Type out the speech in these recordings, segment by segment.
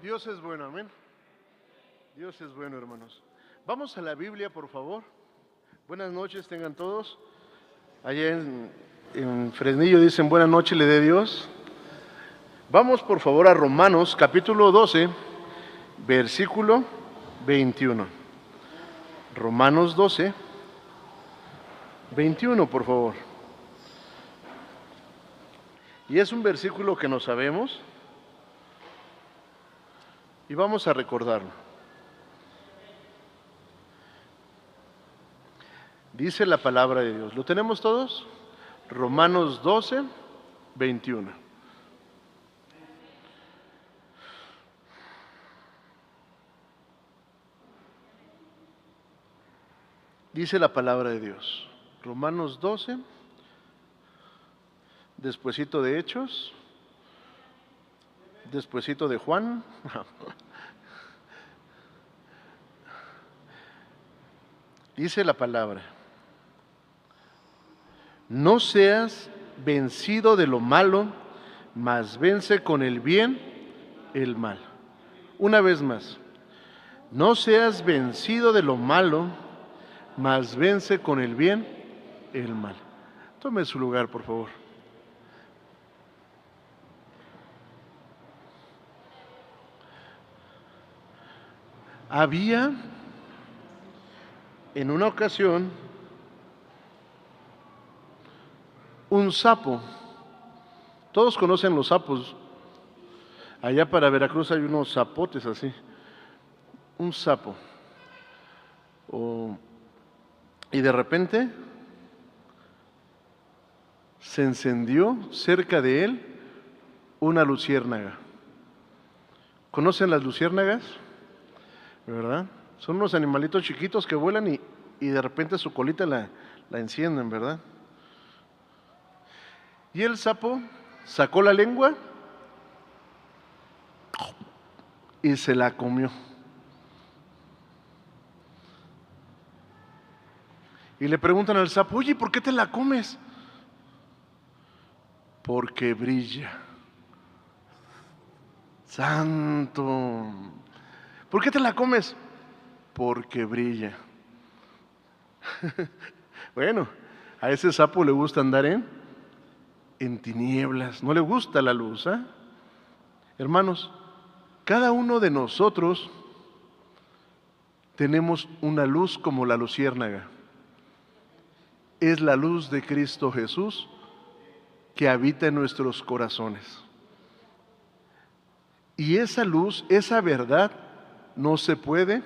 Dios es bueno, amén. Dios es bueno, hermanos. Vamos a la Biblia, por favor. Buenas noches, tengan todos. Allá en Fresnillo dicen buenas noches, le dé Dios. Vamos, por favor, a Romanos, capítulo 12, versículo 21. Romanos 12, 21, por favor. Y es un versículo que no sabemos y vamos a recordarlo. Dice la palabra de Dios. ¿Lo tenemos todos? Romanos 12, 21. Dice la palabra de Dios. Romanos 12, despuesito de Hechos, despuesito de Juan. Dice la palabra: no seas vencido de lo malo, mas vence con el bien el mal. Una vez más, no seas vencido de lo malo, mas vence con el bien el mal. Tome su lugar, por favor. Había en una ocasión un sapo. Todos conocen los sapos. Allá para Veracruz hay unos zapotes así. Un sapo. Y de repente se encendió cerca de él una luciérnaga. ¿Conocen las luciérnagas? ¿Verdad? Son unos animalitos chiquitos que vuelan y de repente su colita la encienden, ¿verdad? Y el sapo sacó la lengua y se la comió. Y le preguntan al sapo: oye, ¿por qué te la comes? Porque brilla. Santo. ¿Por qué te la comes? Porque brilla. Bueno, a ese sapo le gusta andar en tinieblas, no le gusta la luz, ¿eh? Hermanos, cada uno de nosotros tenemos una luz como la luciérnaga. Es la luz de Cristo Jesús que habita en nuestros corazones. Y esa luz, esa verdad, no se puede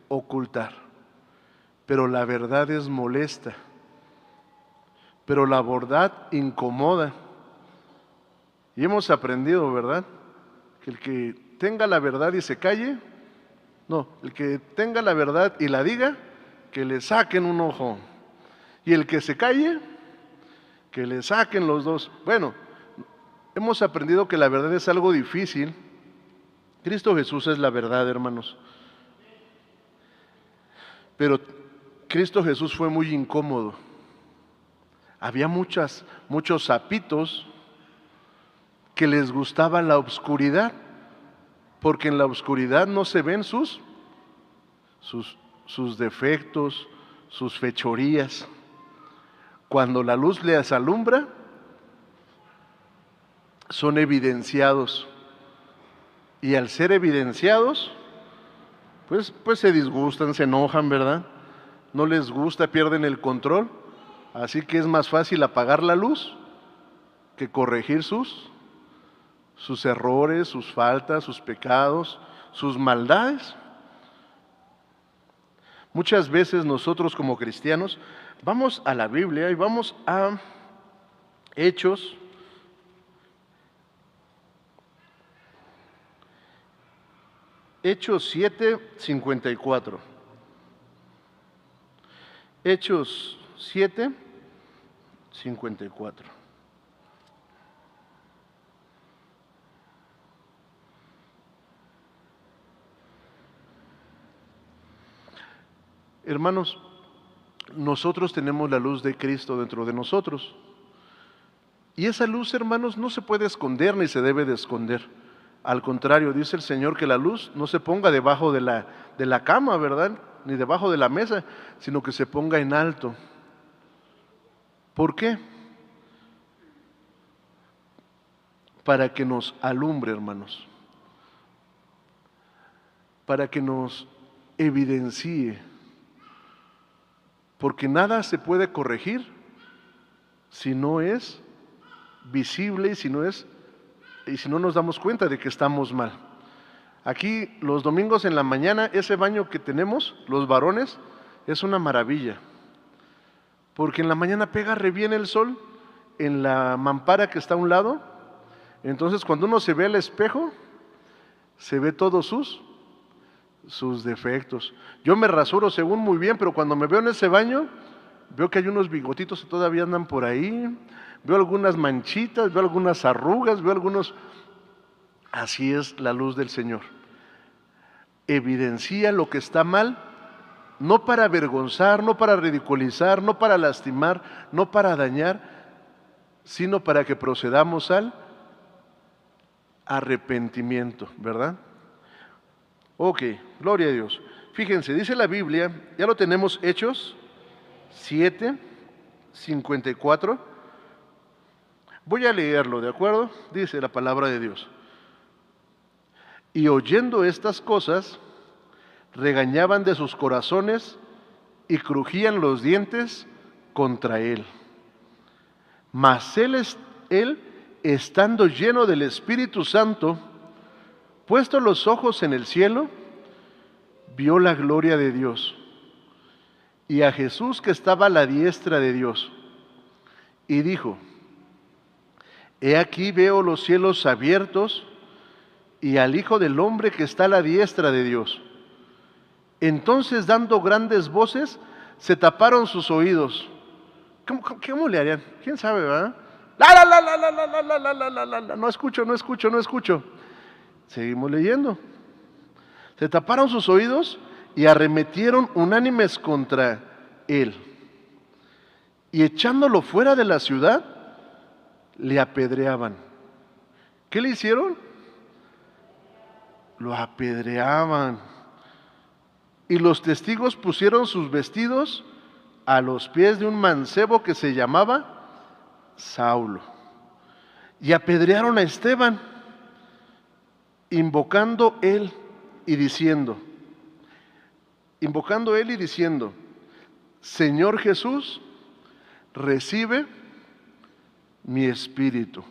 ocultar. Pero la verdad es molesta. Pero la verdad incomoda. Y hemos aprendido, ¿verdad?, que el que tenga la verdad y se calle, no, el que tenga la verdad y la diga, que le saquen un ojo. Y el que se calle, que le saquen los dos. Bueno, hemos aprendido que la verdad es algo difícil. Cristo Jesús es la verdad, hermanos. Pero Cristo Jesús fue muy incómodo. Había muchos sapitos que les gustaba la oscuridad, porque en la oscuridad no se ven sus defectos, sus fechorías. Cuando la luz les alumbra, son evidenciados. Y al ser evidenciados, pues se disgustan, se enojan, ¿verdad? No les gusta, pierden el control. Así que es más fácil apagar la luz que corregir sus errores, sus faltas, sus pecados, sus maldades. Muchas veces nosotros como cristianos vamos a la Biblia y vamos a Hechos, Hechos 7:54. Hechos 7:54. Hermanos, nosotros tenemos la luz de Cristo dentro de nosotros. Y esa luz, hermanos, no se puede esconder ni se debe de esconder. Al contrario, dice el Señor que la luz no se ponga debajo de la cama, ¿verdad? Ni debajo de la mesa, sino que se ponga en alto. ¿Por qué? Para que nos alumbre, hermanos. Para que nos evidencie. Porque nada se puede corregir si no es visible y si no nos damos cuenta de que estamos mal. Aquí los domingos en la mañana, ese baño que tenemos, los varones, es una maravilla. Porque en la mañana pega re bien el sol en la mampara que está a un lado. Entonces cuando uno se ve al espejo, se ve todos sus defectos. Yo me rasuro según muy bien, pero cuando me veo en ese baño, veo que hay unos bigotitos que todavía andan por ahí, veo algunas manchitas, veo algunas arrugas, veo algunos... Así es la luz del Señor. Evidencia lo que está mal, no para avergonzar, no para ridiculizar, no para lastimar, no para dañar, sino para que procedamos al arrepentimiento, ¿verdad? Ok, gloria a Dios. Fíjense, dice la Biblia, ya lo tenemos, Hechos 7, 54. Voy a leerlo, ¿de acuerdo? Dice la palabra de Dios. Y oyendo estas cosas, regañaban de sus corazones y crujían los dientes contra él. Mas él, estando lleno del Espíritu Santo, puesto los ojos en el cielo, vio la gloria de Dios y a Jesús que estaba a la diestra de Dios, y dijo: He aquí veo los cielos abiertos y al Hijo del Hombre que está a la diestra de Dios. Entonces, dando grandes voces, se taparon sus oídos. ¿Cómo le harían? ¿Quién sabe, verdad? No escucho. Seguimos leyendo. Se taparon sus oídos y arremetieron unánimes contra él. Y echándolo fuera de la ciudad, le apedreaban. ¿Qué le hicieron? Lo apedreaban. Y los testigos pusieron sus vestidos a los pies de un mancebo que se llamaba Saulo. Y apedrearon a Esteban, invocando él y diciendo, Señor Jesús, recibe mi espíritu.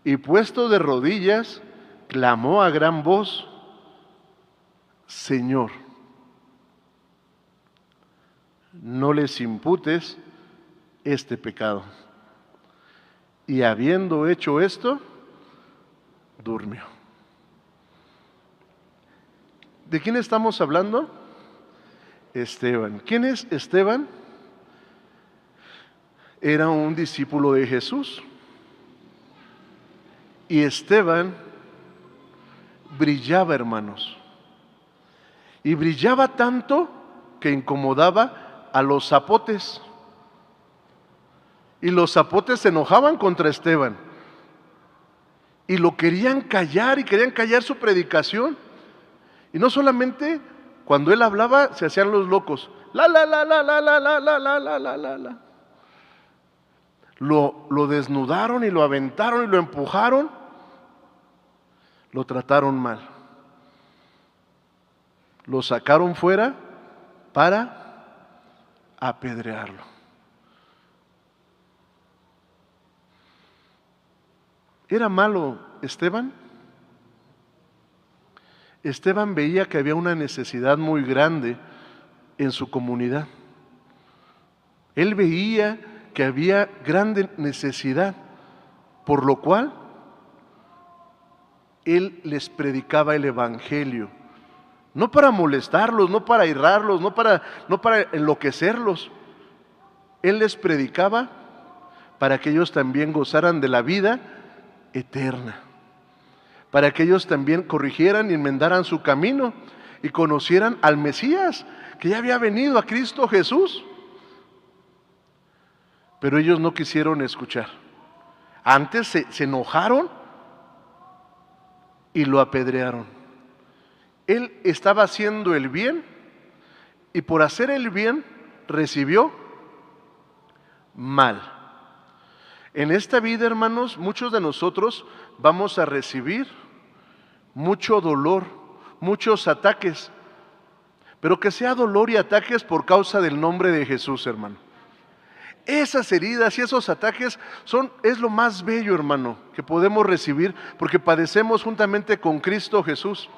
Y puesto de rodillas, clamó a gran voz, Señor, no les imputes este pecado. Y habiendo hecho esto, durmió. ¿De quién estamos hablando? Esteban. ¿Quién es Esteban? Era un discípulo de Jesús. Y Esteban brillaba, hermanos. Y brillaba tanto que incomodaba a los zapotes. Y los zapotes se enojaban contra Esteban. Y lo querían callar y querían callar su predicación. Y no solamente cuando él hablaba se hacían los locos. Lo desnudaron y lo aventaron y lo empujaron. Lo trataron mal. Lo sacaron fuera para apedrearlo. ¿Era malo Esteban? Esteban veía que había una necesidad muy grande en su comunidad. Él veía que había grande necesidad, por lo cual él les predicaba el evangelio, no para molestarlos, no para irrarlos, no para enloquecerlos. Él les predicaba para que ellos también gozaran de la vida eterna, para que ellos también corrigieran y enmendaran su camino y conocieran al Mesías que ya había venido, a Cristo Jesús. Pero ellos no quisieron escuchar. Antes se enojaron y lo apedrearon. Él estaba haciendo el bien y por hacer el bien recibió mal. En esta vida, hermanos, muchos de nosotros vamos a recibir mucho dolor, muchos ataques, pero que sea dolor y ataques por causa del nombre de Jesús, hermano. Esas heridas y esos ataques es lo más bello, hermano, que podemos recibir, porque padecemos juntamente con Cristo Jesús.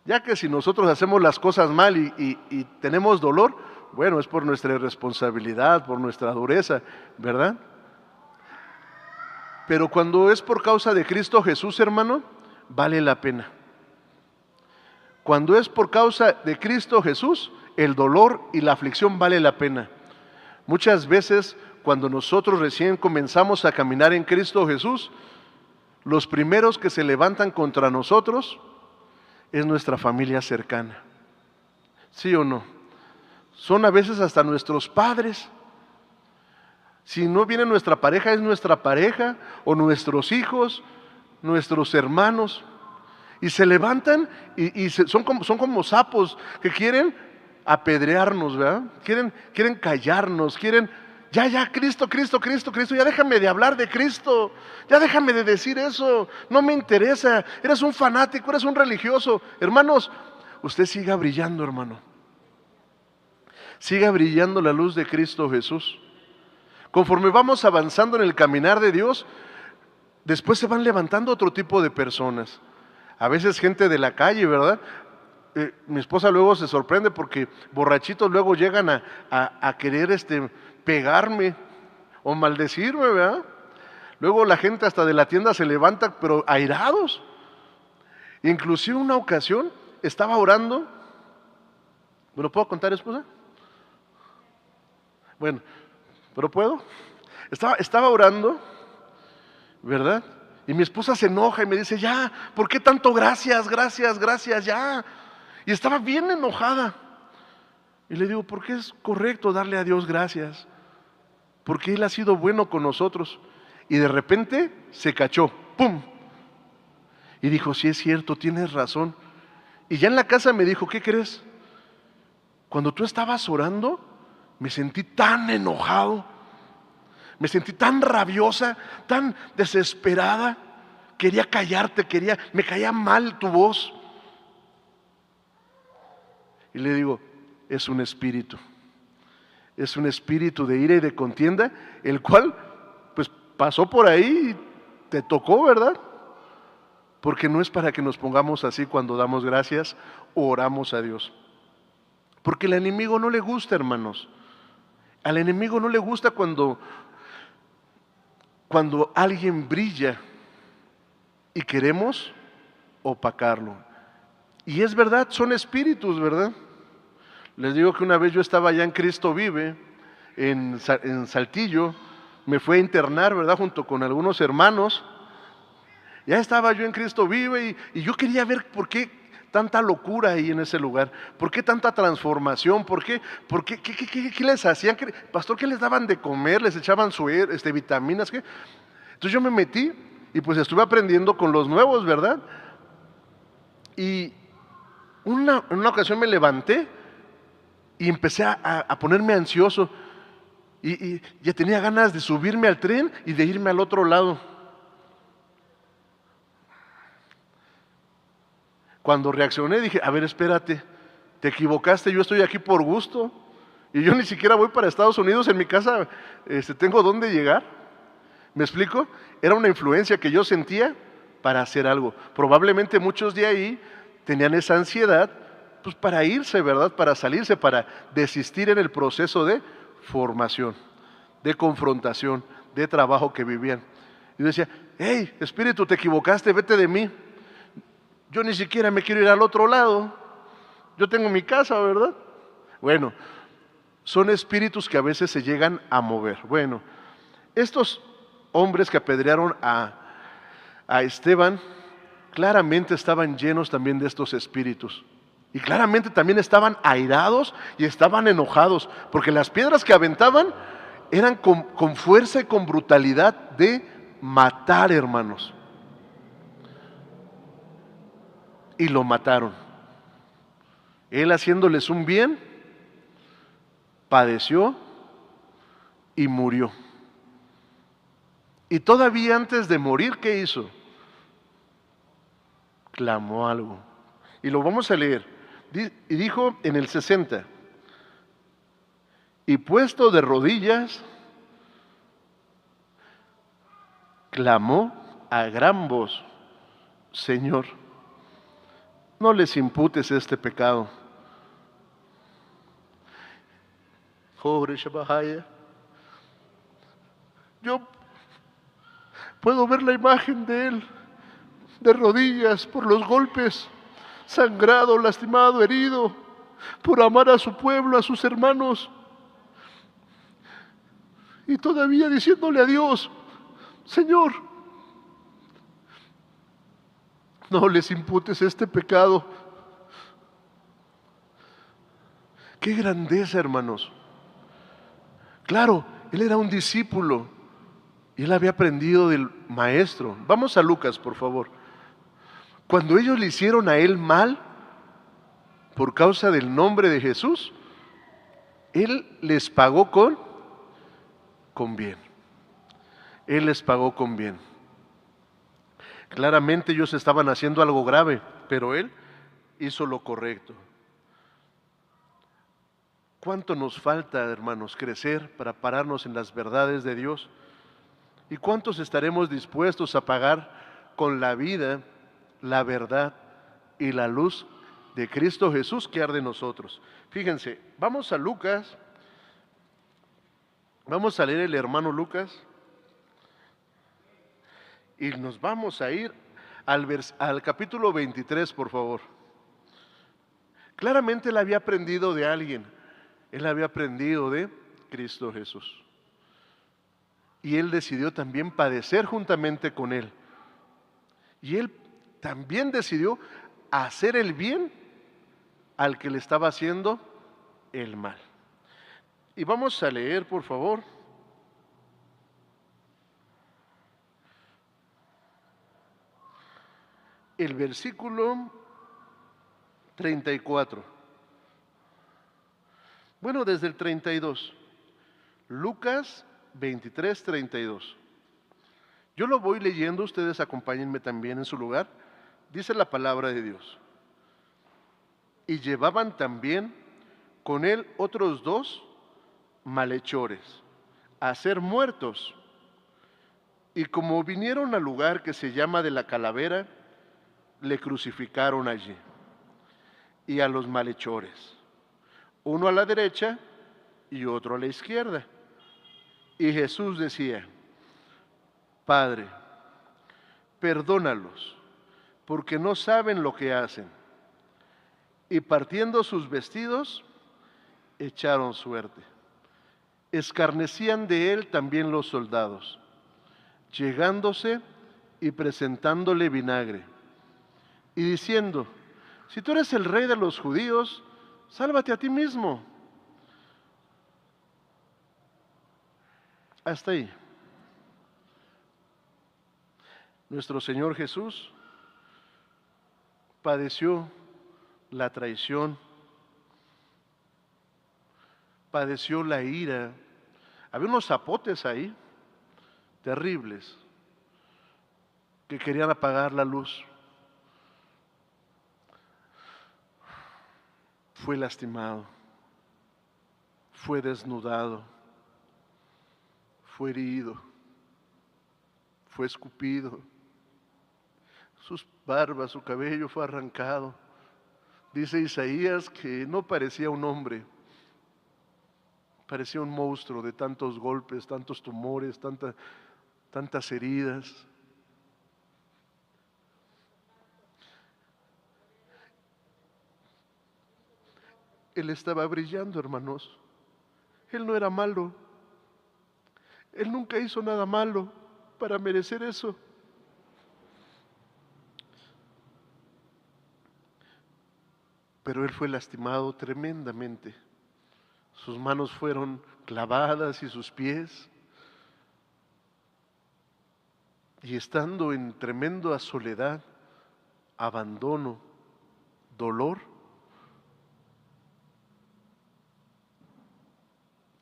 Ya que si nosotros hacemos las cosas mal y tenemos dolor, bueno, es por nuestra irresponsabilidad, por nuestra dureza, ¿verdad? Pero cuando es por causa de Cristo Jesús, hermano, vale la pena. Cuando es por causa de Cristo Jesús, el dolor y la aflicción vale la pena. Muchas veces, cuando nosotros recién comenzamos a caminar en Cristo Jesús, los primeros que se levantan contra nosotros es nuestra familia cercana. ¿Sí o no? Son a veces hasta nuestros padres. Si no viene nuestra pareja, es nuestra pareja, o nuestros hijos, nuestros hermanos. Y se levantan y son como sapos que quieren apedrearnos, ¿verdad? Quieren callarnos, quieren, ya, Cristo, ya déjame de hablar de Cristo, ya déjame de decir eso, no me interesa, eres un fanático, eres un religioso. Hermanos, usted siga brillando, hermano. Siga brillando la luz de Cristo Jesús. Conforme vamos avanzando en el caminar de Dios, después se van levantando otro tipo de personas. A veces gente de la calle, ¿verdad? Mi esposa luego se sorprende porque borrachitos luego llegan a querer pegarme o maldecirme, ¿verdad? Luego la gente hasta de la tienda se levanta, pero airados. Inclusive una ocasión estaba orando. ¿Me lo puedo contar, esposa? Bueno, ¿pero puedo? Estaba orando, ¿verdad? Y mi esposa se enoja y me dice, ya, ¿por qué tanto gracias, ya? Y estaba bien enojada. Y le digo, ¿por qué es correcto darle a Dios gracias? Porque Él ha sido bueno con nosotros. Y de repente se cachó, ¡pum! Y dijo, sí es cierto, tienes razón. Y ya en la casa me dijo, ¿qué crees? Cuando tú estabas orando, me sentí tan enojado, me sentí tan rabiosa, tan desesperada. Quería callarte, me caía mal tu voz. Y le digo, es un espíritu de ira y de contienda, el cual pues pasó por ahí y te tocó, ¿verdad? Porque no es para que nos pongamos así cuando damos gracias o oramos a Dios. Porque al enemigo no le gusta, hermanos. Al enemigo no le gusta cuando alguien brilla y queremos opacarlo. Y es verdad, son espíritus, ¿verdad? Les digo que una vez yo estaba allá en Cristo Vive, en Saltillo, me fui a internar, ¿verdad? Junto con algunos hermanos. Ya estaba yo en Cristo Vive y yo quería ver por qué tanta locura ahí en ese lugar, por qué tanta transformación, qué les hacían, pastor, ¿qué les daban de comer? ¿Les echaban vitaminas? ¿Qué? Entonces yo me metí y pues estuve aprendiendo con los nuevos, ¿verdad? Y en una ocasión me levanté y empecé a ponerme ansioso y ya tenía ganas de subirme al tren y de irme al otro lado. Cuando reaccioné dije, a ver, espérate, te equivocaste, yo estoy aquí por gusto y yo ni siquiera voy para Estados Unidos, en mi casa tengo dónde llegar. ¿Me explico? Era una influencia que yo sentía para hacer algo. Probablemente muchos de ahí tenían esa ansiedad pues para irse, ¿verdad? Para salirse, para desistir en el proceso de formación, de confrontación, de trabajo que vivían. Y yo decía, hey, espíritu, te equivocaste, vete de mí. Yo ni siquiera me quiero ir al otro lado. Yo tengo mi casa, ¿verdad? Bueno, son espíritus que a veces se llegan a mover. Bueno, estos hombres que apedrearon a Esteban, claramente estaban llenos también de estos espíritus. Y claramente también estaban airados y estaban enojados, porque las piedras que aventaban eran con fuerza y con brutalidad de matar, hermanos. y lo mataron. Él, haciéndoles un bien, padeció y murió. Y todavía antes de morir, ¿qué hizo? Clamó algo. Y lo vamos a leer. Y dijo en el 60, y puesto de rodillas, clamó a gran voz: Señor, no les imputes este pecado. Pobre Shabahaya. Yo puedo ver la imagen de él, de rodillas, por los golpes, sangrado, lastimado, herido, por amar a su pueblo, a sus hermanos, y todavía diciéndole a Dios: Señor, no les imputes este pecado. ¡Qué grandeza, hermanos! Claro, él era un discípulo y él había aprendido del maestro. Vamos a Lucas, por favor. Cuando ellos le hicieron a él mal por causa del nombre de Jesús, él les pagó con bien. Él les pagó con bien. Claramente ellos estaban haciendo algo grave, pero él hizo lo correcto. ¿Cuánto nos falta, hermanos, crecer para pararnos en las verdades de Dios? ¿Y cuántos estaremos dispuestos a pagar con la vida, la verdad y la luz de Cristo Jesús que arde en nosotros? Fíjense, vamos a Lucas, vamos a leer el hermano Lucas y nos vamos a ir al capítulo 23, por favor. Claramente él había aprendido de alguien. Él había aprendido de Cristo Jesús. Y él decidió también padecer juntamente con él. Y él también decidió hacer el bien al que le estaba haciendo el mal. Y vamos a leer, por favor, el versículo 34. Bueno, desde el 32. Lucas 23, 32. Yo lo voy leyendo, ustedes acompáñenme también en su lugar. Dice la palabra de Dios. Y llevaban también con él otros 2 malhechores a ser muertos. Y como vinieron al lugar que se llama de la Calavera, le crucificaron allí. Y a los malhechores, uno a la derecha y otro a la izquierda. Y Jesús decía: Padre, perdónalos, porque no saben lo que hacen. Y partiendo sus vestidos, echaron suerte. Escarnecían de él también los soldados, llegándose y presentándole vinagre, y diciendo: Si tú eres el rey de los judíos, sálvate a ti mismo. Hasta ahí. Nuestro Señor Jesús padeció la traición, padeció la ira. Había unos zapotes ahí, terribles, que querían apagar la luz. Fue lastimado, fue desnudado, fue herido, fue escupido, sus barbas, su cabello fue arrancado. Dice Isaías que no parecía un hombre, parecía un monstruo de tantos golpes, tantos tumores, tantas heridas. Él estaba brillando, hermanos. Él no era malo. Él nunca hizo nada malo para merecer eso. Pero él fue lastimado tremendamente. Sus manos fueron clavadas y sus pies. Y estando en tremenda soledad, abandono, dolor,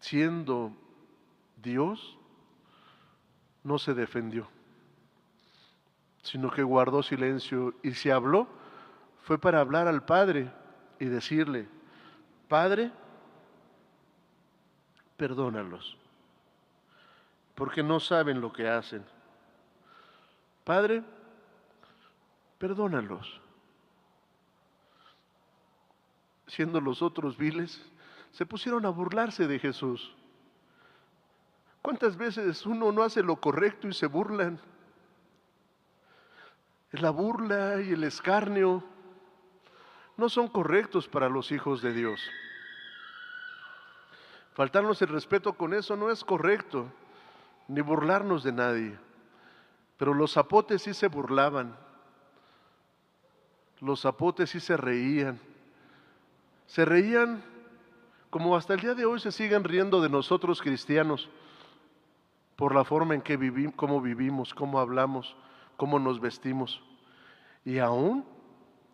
siendo Dios, no se defendió, sino que guardó silencio, y si habló, fue para hablar al Padre y decirle: Padre, perdónalos, porque no saben lo que hacen. Padre, perdónalos. Siendo los otros viles, se pusieron a burlarse de Jesús. ¿Cuántas veces uno no hace lo correcto y se burlan? La burla y el escarnio no son correctos para los hijos de Dios. Faltarnos el respeto con eso no es correcto, ni burlarnos de nadie. Pero los zapotes sí se burlaban, los zapotes sí se reían como hasta el día de hoy se siguen riendo de nosotros cristianos por la forma en que vivimos, cómo vivimos, cómo hablamos, cómo nos vestimos. Y aún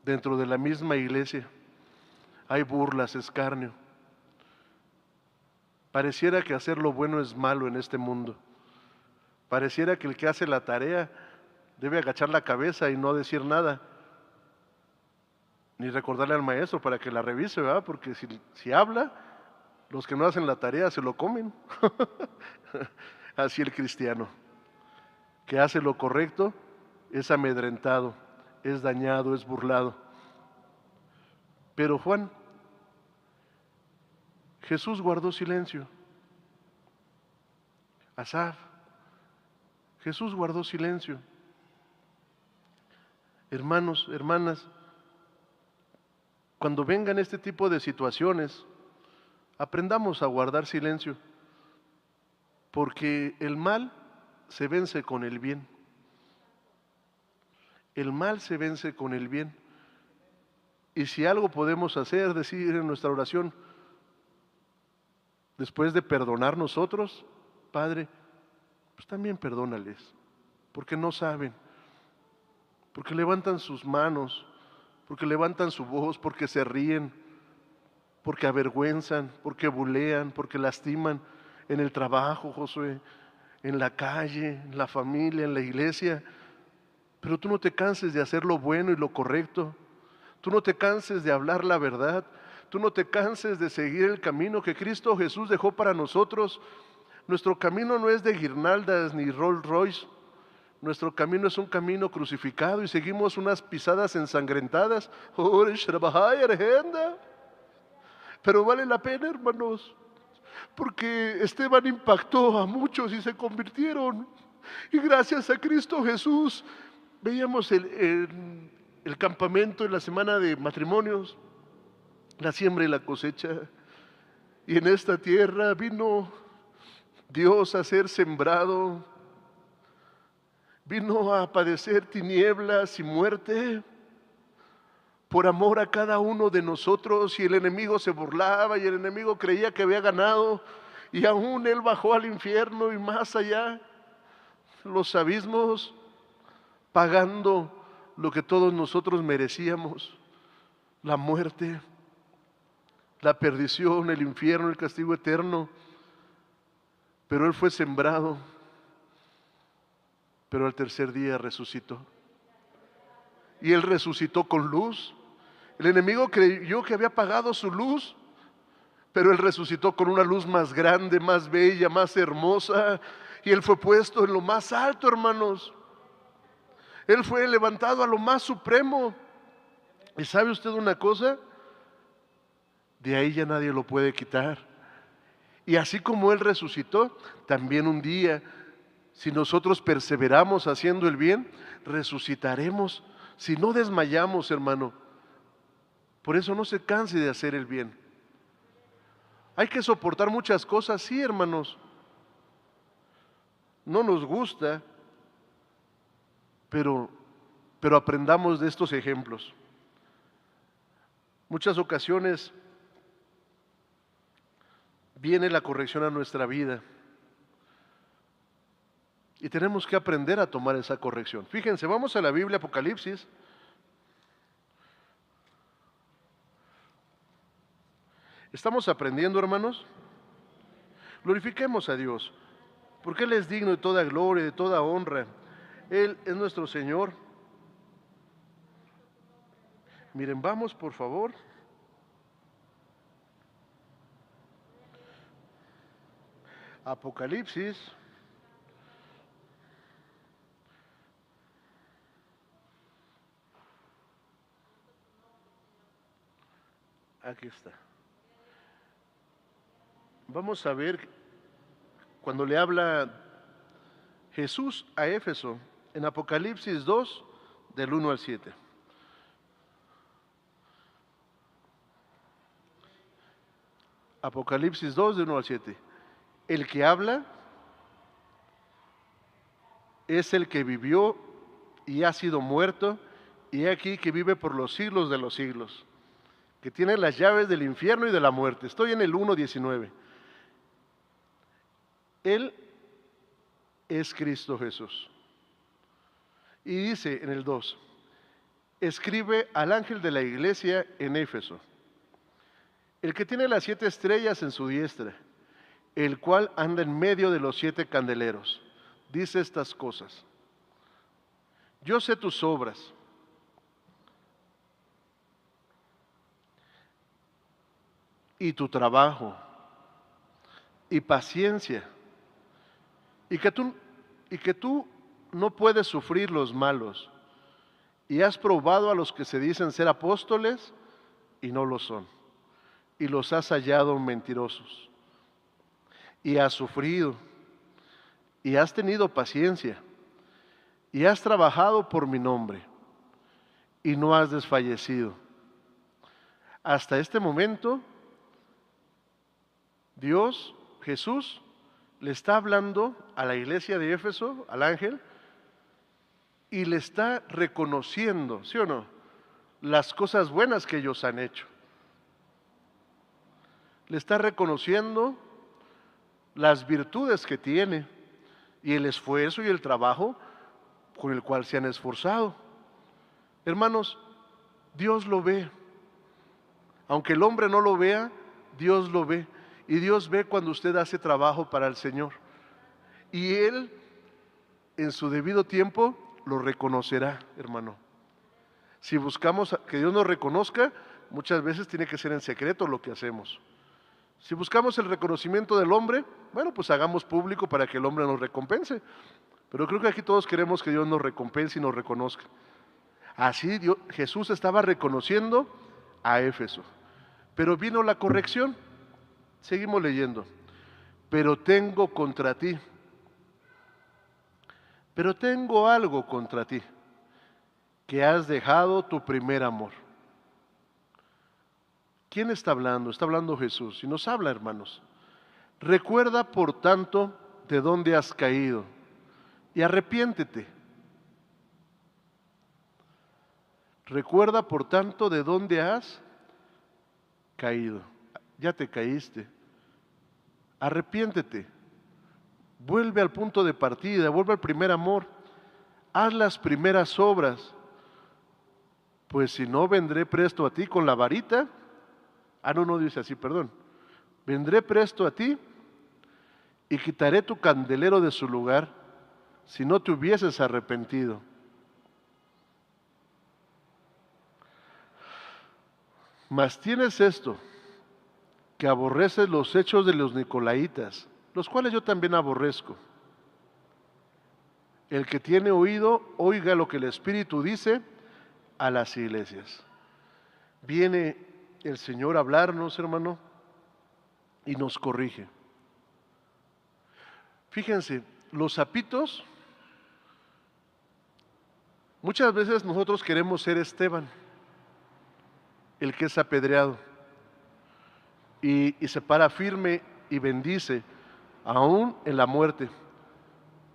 dentro de la misma iglesia hay burlas, escarnio. Pareciera que hacer lo bueno es malo en este mundo. Pareciera que el que hace la tarea debe agachar la cabeza y no decir nada, ni recordarle al maestro para que la revise, ¿verdad? Porque si habla, los que no hacen la tarea se lo comen. Así el cristiano, que hace lo correcto, es amedrentado, es dañado, es burlado. Pero Jesús guardó silencio. Asaf, Jesús guardó silencio. Hermanos, hermanas, cuando vengan este tipo de situaciones, aprendamos a guardar silencio, porque el mal se vence con el bien. El mal se vence con el bien. Y si algo podemos hacer, decir en nuestra oración, después de perdonar nosotros, Padre, pues también perdónales, porque no saben, porque levantan sus manos, porque levantan su voz, porque se ríen, porque avergüenzan, porque bulean, porque lastiman en el trabajo, Josué, en la calle, en la familia, en la iglesia. Pero tú no te canses de hacer lo bueno y lo correcto. Tú no te canses de hablar la verdad. Tú no te canses de seguir el camino que Cristo Jesús dejó para nosotros. Nuestro camino no es de guirnaldas ni Rolls Royce. Nuestro camino es un camino crucificado y seguimos unas pisadas ensangrentadas. Pero vale la pena, hermanos, porque Esteban impactó a muchos y se convirtieron. Y gracias a Cristo Jesús, veíamos el campamento en la semana de matrimonios, la siembra y la cosecha. Y en esta tierra vino Dios a ser sembrado, vino a padecer tinieblas y muerte por amor a cada uno de nosotros. Y el enemigo se burlaba y el enemigo creía que había ganado, y aún él bajó al infierno y más allá, los abismos, pagando lo que todos nosotros merecíamos: la muerte, la perdición, el infierno, el castigo eterno. Pero él fue sembrado, pero al tercer día resucitó. Y él resucitó con luz. El enemigo creyó que había apagado su luz, pero él resucitó con una luz más grande, más bella, más hermosa. Y él fue puesto en lo más alto, hermanos. Él fue levantado a lo más supremo. ¿Y sabe usted una cosa? De ahí ya nadie lo puede quitar. Y así como él resucitó, también un día, si nosotros perseveramos haciendo el bien, resucitaremos. Si no desmayamos, hermano. Por eso no se canse de hacer el bien. Hay que soportar muchas cosas, sí, hermanos. No nos gusta, pero aprendamos de estos ejemplos. Muchas ocasiones viene la corrección a nuestra vida y tenemos que aprender a tomar esa corrección. Fíjense, vamos a la Biblia, Apocalipsis. ¿Estamos aprendiendo, hermanos? Glorifiquemos a Dios, porque Él es digno de toda gloria, de toda honra. Él es nuestro Señor. Miren, vamos por favor. Apocalipsis. Aquí está. Vamos a ver cuando le habla Jesús a Éfeso en Apocalipsis 2, del 1 al 7. Apocalipsis 2, del 1 al 7. El que habla es el que vivió y ha sido muerto, y he aquí que vive por los siglos de los siglos, que tiene las llaves del infierno y de la muerte. Estoy en el 1:19. Él es Cristo Jesús. Y dice en el 2, escribe al ángel de la iglesia en Éfeso, el que tiene las 7 estrellas en su diestra, el cual anda en medio de los 7 candeleros, dice estas cosas: yo sé tus obras, y tu trabajo, y paciencia, y que tú no puedes sufrir los malos, y has probado a los que se dicen ser apóstoles y no lo son, y los has hallado mentirosos, y has sufrido, y has tenido paciencia, y has trabajado por mi nombre, y no has desfallecido. Hasta este momento, Dios, Jesús, le está hablando a la iglesia de Éfeso, al ángel, y le está reconociendo, ¿sí o no?, las cosas buenas que ellos han hecho. Le está reconociendo las virtudes que tiene y el esfuerzo y el trabajo con el cual se han esforzado. Hermanos, Dios lo ve. Aunque el hombre no lo vea, Dios lo ve. Y Dios ve cuando usted hace trabajo para el Señor. Y Él, en su debido tiempo, lo reconocerá, hermano. Si buscamos que Dios nos reconozca, muchas veces tiene que ser en secreto lo que hacemos. Si buscamos el reconocimiento del hombre, bueno, pues hagamos público para que el hombre nos recompense. Pero creo que aquí todos queremos que Dios nos recompense y nos reconozca. Así Jesús estaba reconociendo a Éfeso. Pero vino la corrección. Seguimos leyendo. Pero tengo algo contra ti, que has dejado tu primer amor. ¿Quién está hablando? Está hablando Jesús. Y nos habla, hermanos. Recuerda, por tanto, de dónde has caído y arrepiéntete. Recuerda, por tanto, de dónde has caído. Ya te caíste. Arrepiéntete. Vuelve al punto de partida, vuelve al primer amor. Haz las primeras obras. Pues si no, vendré presto a ti con la varita. No dice así, perdón. Vendré presto a ti y quitaré tu candelero de su lugar si no te hubieses arrepentido. Mas tienes esto, que aborreces los hechos de los nicolaitas, los cuales yo también aborrezco. El que tiene oído, oiga lo que el Espíritu dice a las iglesias. Viene el Señor a hablarnos, hermano, y nos corrige. Fíjense, los sapitos, muchas veces nosotros queremos ser Esteban, el que es apedreado, y se para firme y bendice, aún en la muerte.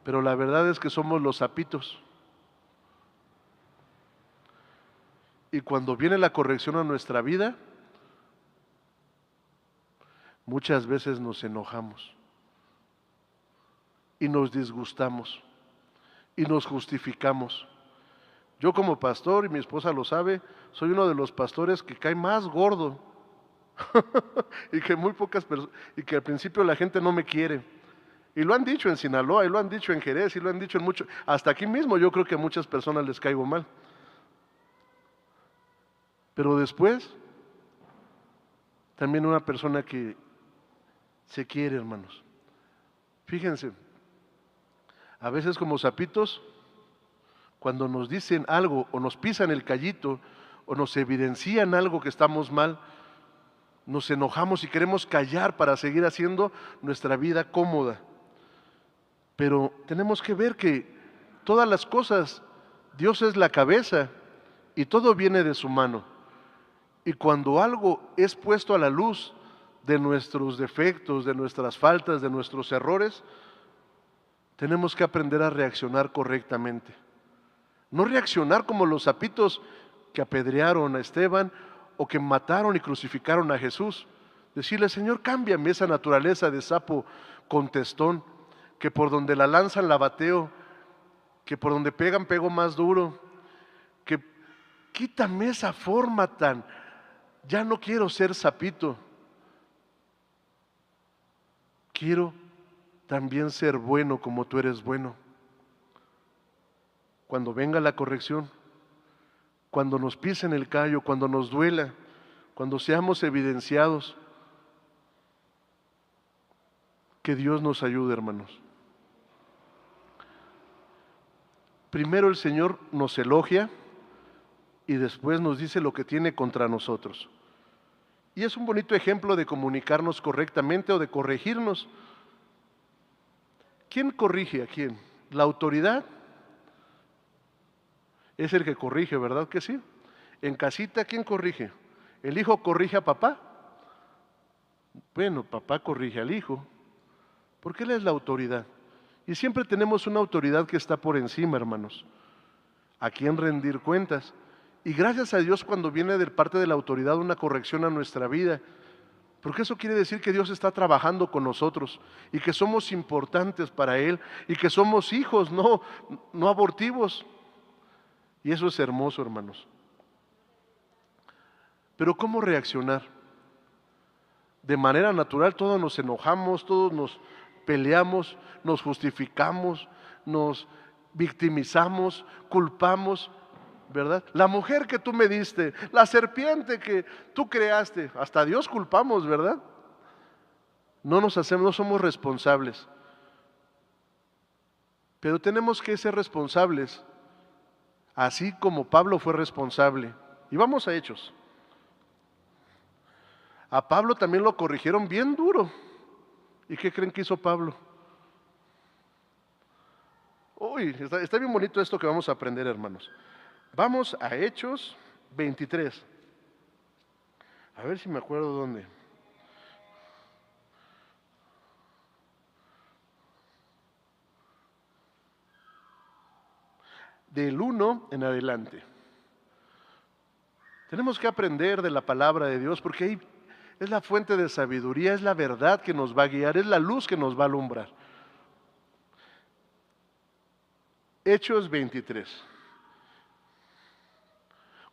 Pero la verdad es que somos los sapitos. Y cuando viene la corrección a nuestra vida, muchas veces nos enojamos y nos disgustamos y nos justificamos. Yo como pastor, y mi esposa lo sabe, soy uno de los pastores que cae más gordo y que muy pocas personas, y que al principio la gente no me quiere. Y lo han dicho en Sinaloa, y lo han dicho en Jerez, y lo han dicho en mucho, hasta aquí mismo yo creo que a muchas personas les caigo mal. Pero después, también una persona que se quiere, hermanos. Fíjense, a veces como sapitos, cuando nos dicen algo o nos pisan el callito o nos evidencian algo que estamos mal, nos enojamos y queremos callar para seguir haciendo nuestra vida cómoda. Pero tenemos que ver que todas las cosas, Dios es la cabeza y todo viene de su mano. Y cuando algo es puesto a la luz de nuestros defectos, de nuestras faltas, de nuestros errores, tenemos que aprender a reaccionar correctamente. No reaccionar como los sapitos que apedrearon a Esteban o que mataron y crucificaron a Jesús. Decirle, Señor, cámbiame esa naturaleza de sapo contestón, que por donde la lanzan la bateo, que por donde pegan pego más duro, que quítame esa forma tan, ya no quiero ser sapito, quiero también ser bueno como tú eres bueno. Cuando venga la corrección, cuando nos pisen el callo, cuando nos duela, cuando seamos evidenciados, que Dios nos ayude, hermanos. Primero el Señor nos elogia y después nos dice lo que tiene contra nosotros. Y es un bonito ejemplo de comunicarnos correctamente o de corregirnos. ¿Quién corrige a quién? ¿La autoridad? Es el que corrige, ¿verdad que sí? En casita, ¿quién corrige? ¿El hijo corrige a papá? Bueno, papá corrige al hijo, porque él es la autoridad. Y siempre tenemos una autoridad que está por encima, hermanos, a quien rendir cuentas. Y gracias a Dios cuando viene de parte de la autoridad una corrección a nuestra vida, porque eso quiere decir que Dios está trabajando con nosotros y que somos importantes para Él y que somos hijos, no abortivos. Y eso es hermoso, hermanos. Pero ¿cómo reaccionar? De manera natural todos nos enojamos, todos nos peleamos, nos justificamos, nos victimizamos, culpamos, ¿verdad? La mujer que tú me diste, la serpiente que tú creaste, hasta a Dios culpamos, ¿verdad? No somos responsables. Pero tenemos que ser responsables, así como Pablo fue responsable. Y vamos a Hechos. A Pablo también lo corrigieron bien duro. ¿Y qué creen que hizo Pablo? Uy, está bien bonito esto que vamos a aprender, hermanos. Vamos a Hechos 23. A ver si me acuerdo dónde. Del 1 en adelante. Tenemos que aprender de la palabra de Dios porque ahí es la fuente de sabiduría, es la verdad que nos va a guiar, es la luz que nos va a alumbrar. Hechos 23.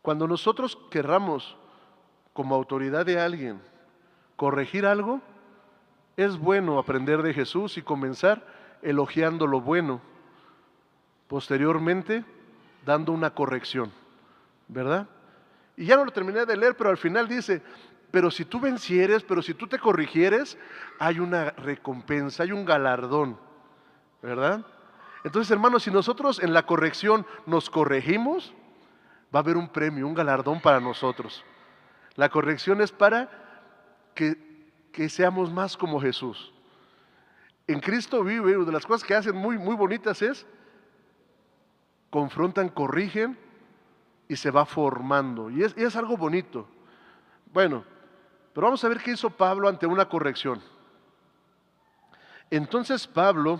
Cuando nosotros querramos, como autoridad de alguien, corregir algo, es bueno aprender de Jesús y comenzar elogiando lo bueno, posteriormente dando una corrección, ¿verdad? Y ya no lo terminé de leer, pero al final dice, pero si tú vencieres, pero si tú te corrigieres, hay una recompensa, hay un galardón, ¿verdad? Entonces, hermanos, si nosotros en la corrección nos corregimos, va a haber un premio, un galardón para nosotros. La corrección es para que seamos más como Jesús. En Cristo vive, una de las cosas que hacen muy, muy bonitas es, confrontan, corrigen y se va formando. Y es algo bonito. Bueno, pero vamos a ver qué hizo Pablo ante una corrección. Entonces Pablo,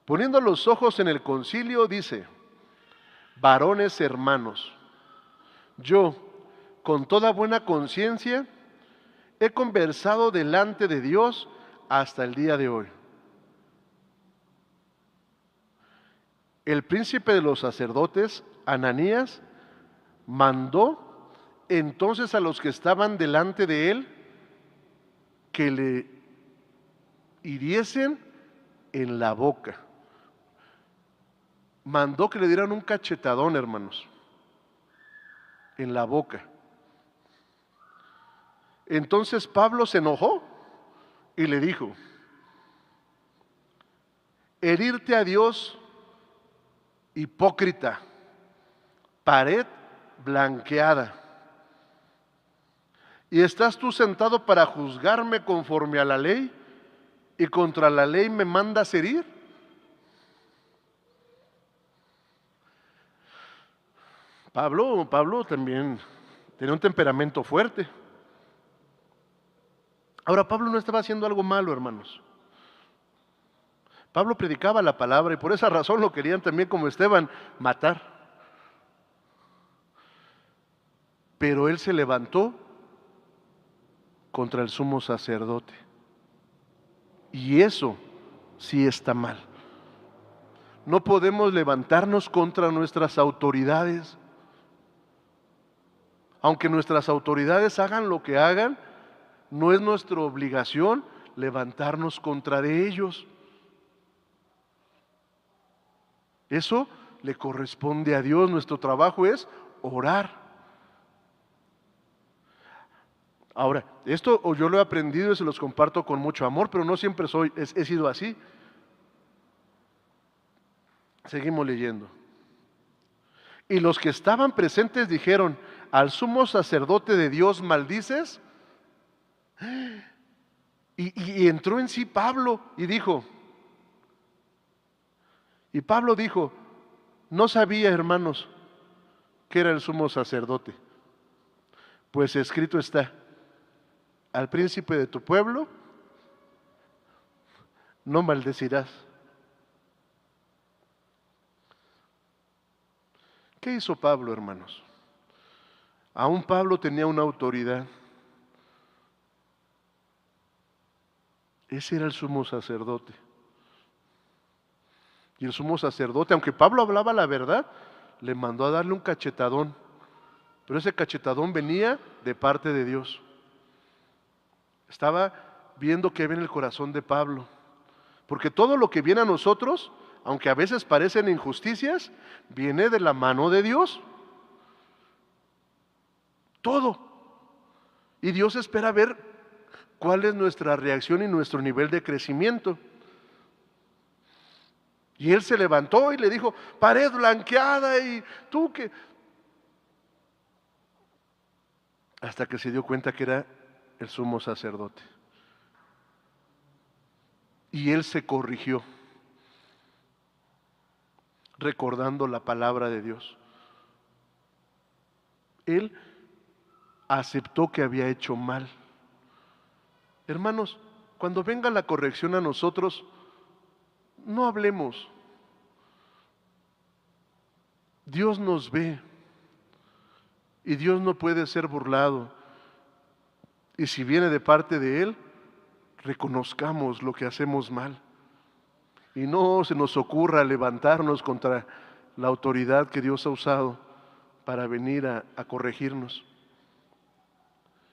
poniendo los ojos en el concilio, dice, varones hermanos, yo, con toda buena conciencia, he conversado delante de Dios hasta el día de hoy. El príncipe de los sacerdotes, Ananías, mandó entonces a los que estaban delante de él que le hiriesen en la boca. Mandó que le dieran un cachetadón, hermanos, en la boca. Entonces Pablo se enojó y le dijo: herirte a Dios, hipócrita, pared blanqueada. ¿Y estás tú sentado para juzgarme conforme a la ley y contra la ley me mandas herir? Pablo también tenía un temperamento fuerte. Ahora, Pablo no estaba haciendo algo malo, hermanos. Pablo predicaba la palabra y por esa razón lo querían también, como Esteban, matar. Pero él se levantó contra el sumo sacerdote. Y eso sí está mal. No podemos levantarnos contra nuestras autoridades. Aunque nuestras autoridades hagan lo que hagan, no es nuestra obligación levantarnos contra de ellos. Eso le corresponde a Dios. Nuestro trabajo es orar. Ahora, esto yo lo he aprendido y se los comparto con mucho amor, pero no siempre he sido así. Seguimos leyendo. Y los que estaban presentes dijeron: ¿al sumo sacerdote de Dios maldices? Y entró en sí Pablo y Pablo dijo: no sabía, hermanos, que era el sumo sacerdote, pues escrito está: al príncipe de tu pueblo no maldecirás. ¿Qué hizo Pablo, hermanos? Aún Pablo tenía una autoridad. Ese era el sumo sacerdote. Y el sumo sacerdote, aunque Pablo hablaba la verdad, le mandó a darle un cachetadón. Pero ese cachetadón venía de parte de Dios. Estaba viendo qué había en el corazón de Pablo. Porque todo lo que viene a nosotros, aunque a veces parecen injusticias, viene de la mano de Dios. Todo. Y Dios espera ver cuál es nuestra reacción y nuestro nivel de crecimiento. Y él se levantó y le dijo: pared blanqueada, y tú que... Hasta que se dio cuenta que era el sumo sacerdote. Y él se corrigió, recordando la palabra de Dios. Él aceptó que había hecho mal. Hermanos, cuando venga la corrección a nosotros, no hablemos. Dios nos ve y Dios no puede ser burlado. Y si viene de parte de Él, reconozcamos lo que hacemos mal. Y no se nos ocurra levantarnos contra la autoridad que Dios ha usado para venir a corregirnos.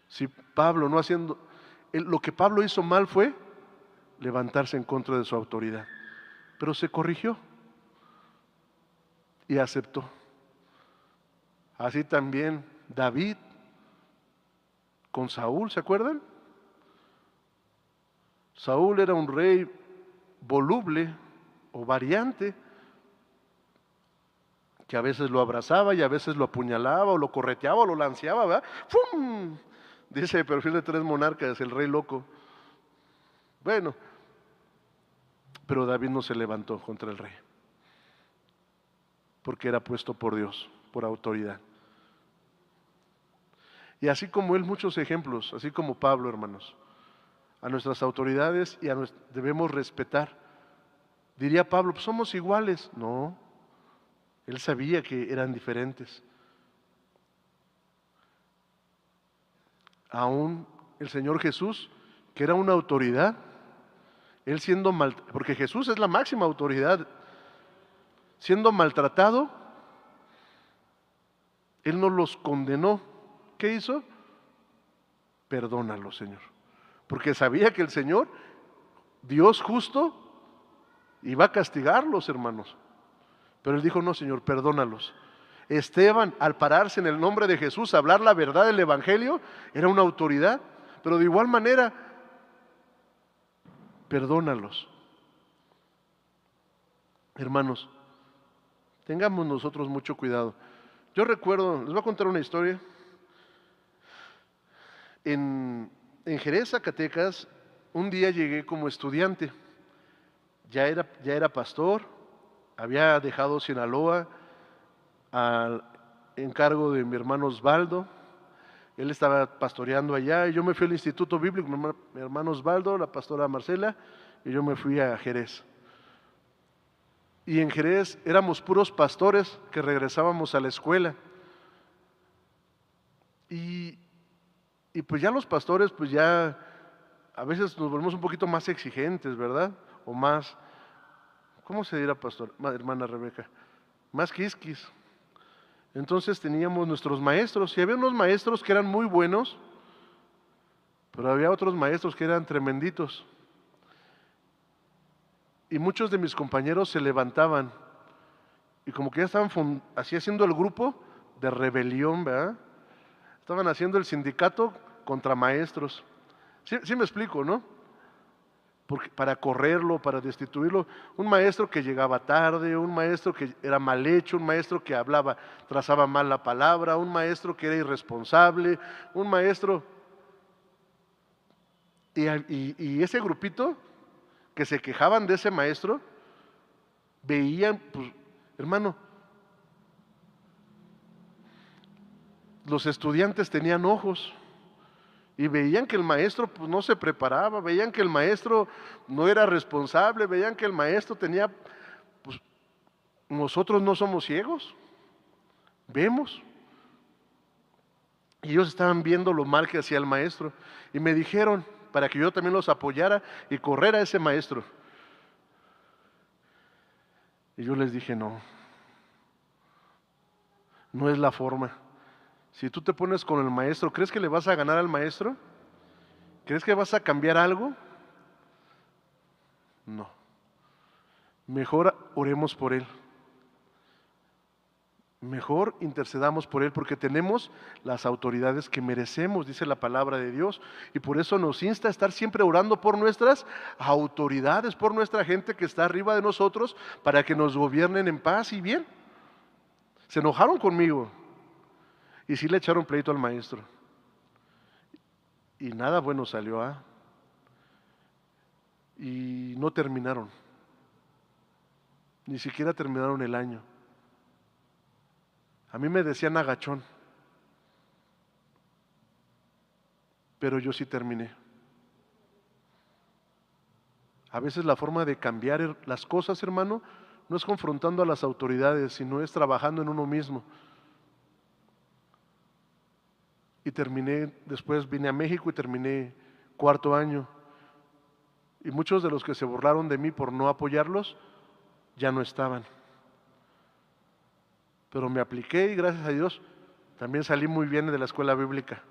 Si Pablo no haciendo... Lo que Pablo hizo mal fue levantarse en contra de su autoridad. Pero se corrigió y aceptó. Así también David con Saúl, ¿se acuerdan? Saúl era un rey voluble o variante, que a veces lo abrazaba y a veces lo apuñalaba o lo correteaba o lo lanceaba, ¿verdad? ¡Fum! Dice el perfil de 3 monarcas, el rey loco. Bueno, pero David no se levantó contra el rey, porque era puesto por Dios, por autoridad. Y así como él, muchos ejemplos, así como Pablo, hermanos. A nuestras autoridades debemos respetar. Diría Pablo: pues somos iguales. No, él sabía que eran diferentes. Aún el Señor Jesús, que era una autoridad, él siendo porque Jesús es la máxima autoridad, siendo maltratado, él no los condenó. ¿qué hizo? Perdónalo, Señor. Porque sabía que el Señor, Dios justo, iba a castigarlos, hermanos. Pero él dijo, no, Señor, perdónalos. Esteban, al pararse en el nombre de Jesús, a hablar la verdad del Evangelio, era una autoridad. Pero de igual manera, perdónalos. Hermanos, tengamos nosotros mucho cuidado. Yo recuerdo, les voy a contar una historia. En Jerez, Zacatecas, un día llegué como estudiante. Ya era pastor, había dejado Sinaloa al encargo de mi hermano Osvaldo. Él estaba pastoreando allá y yo me fui al Instituto Bíblico, mi hermano Osvaldo, la pastora Marcela, y yo me fui a Jerez. Y en Jerez éramos puros pastores que regresábamos a la escuela. Y pues ya los pastores, pues ya a veces nos volvemos un poquito más exigentes, ¿verdad? O más, ¿cómo se dirá, pastor, hermana Rebeca? Más quisquis. Entonces teníamos nuestros maestros, y había unos maestros que eran muy buenos, pero había otros maestros que eran tremenditos. Y muchos de mis compañeros se levantaban, y como que ya estaban así haciendo el grupo de rebelión, ¿verdad? Estaban haciendo el sindicato contra maestros. Sí me explico, ¿no? Porque para correrlo, para destituirlo, un maestro que llegaba tarde, un maestro que era mal hecho, un maestro que hablaba, trazaba mal la palabra, un maestro que era irresponsable, un maestro. Y ese grupito que se quejaban de ese maestro, veían, pues, hermano, los estudiantes tenían ojos. Y veían que el maestro pues, no se preparaba, veían que el maestro no era responsable, veían que el maestro tenía, pues nosotros no somos ciegos, vemos. Y ellos estaban viendo lo mal que hacía el maestro. Y me dijeron para que yo también los apoyara y correra a ese maestro. Y yo les dije, no, no es la forma. Si tú te pones con el maestro, ¿crees que le vas a ganar al maestro? ¿Crees que vas a cambiar algo? No. Mejor oremos por él. Mejor intercedamos por él porque tenemos las autoridades que merecemos, dice la palabra de Dios. Y por eso nos insta a estar siempre orando por nuestras autoridades, por nuestra gente que está arriba de nosotros, para que nos gobiernen en paz y bien. Se enojaron conmigo y sí le echaron pleito al maestro. Y nada bueno salió, ¿ah? Y no terminaron. Ni siquiera terminaron el año. A mí me decían agachón, pero yo sí terminé. A veces la forma de cambiar las cosas, hermano, no es confrontando a las autoridades, sino es trabajando en uno mismo. Y terminé, después vine a México y terminé cuarto año. Y muchos de los que se burlaron de mí por no apoyarlos, ya no estaban. Pero me apliqué y gracias a Dios también salí muy bien de la escuela bíblica.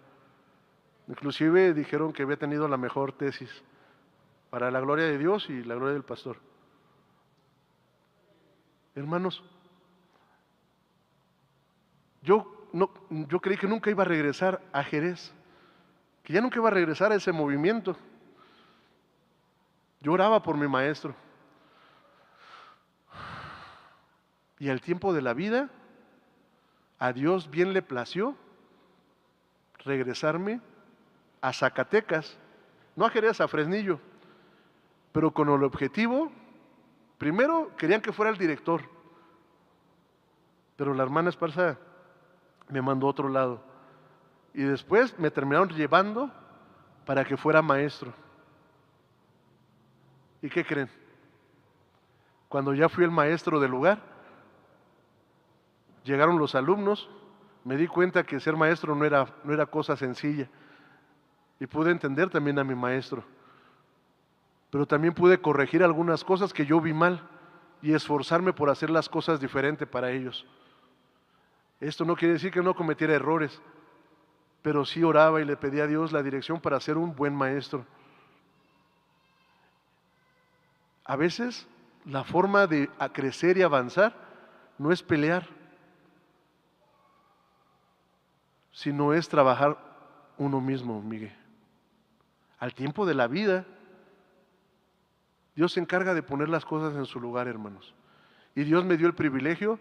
Inclusive dijeron que había tenido la mejor tesis para la gloria de Dios y la gloria del pastor. Hermanos, yo creí que nunca iba a regresar a Jerez, que ya nunca iba a regresar a ese movimiento. Yo oraba por mi maestro. Y al tiempo de la vida, a Dios bien le plació regresarme a Zacatecas, no a Jerez, a Fresnillo, pero con el objetivo, primero querían que fuera el director, pero la hermana Esparza me mandó a otro lado, y después me terminaron llevando para que fuera maestro. ¿Y qué creen? Cuando ya fui el maestro del lugar, llegaron los alumnos, me di cuenta que ser maestro no era cosa sencilla. Y pude entender también a mi maestro. Pero también pude corregir algunas cosas que yo vi mal y esforzarme por hacer las cosas diferentes para ellos. Esto no quiere decir que no cometiera errores, pero sí oraba y le pedía a Dios la dirección para ser un buen maestro. A veces la forma de crecer y avanzar no es pelear, sino es trabajar uno mismo, Miguel. Al tiempo de la vida, Dios se encarga de poner las cosas en su lugar, hermanos. Y Dios me dio el privilegio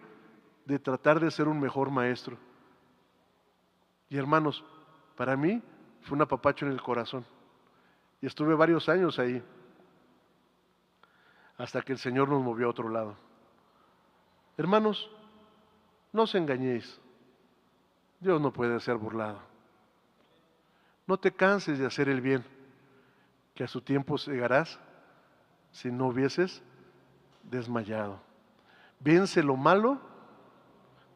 de tratar de ser un mejor maestro. Y hermanos, para mí fue un apapacho en el corazón. Y estuve varios años ahí, hasta que el Señor nos movió a otro lado. Hermanos, no os engañéis. Dios no puede ser burlado. No te canses de hacer el bien, que a su tiempo llegarás si no hubieses desmayado. Vence lo malo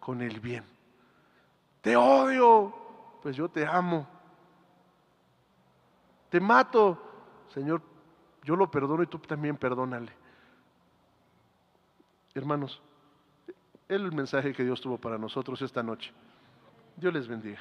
con el bien. Te odio, pues yo te amo. Te mato, Señor, yo lo perdono y tú también perdónale. Hermanos, es el mensaje que Dios tuvo para nosotros esta noche. Dios les bendiga.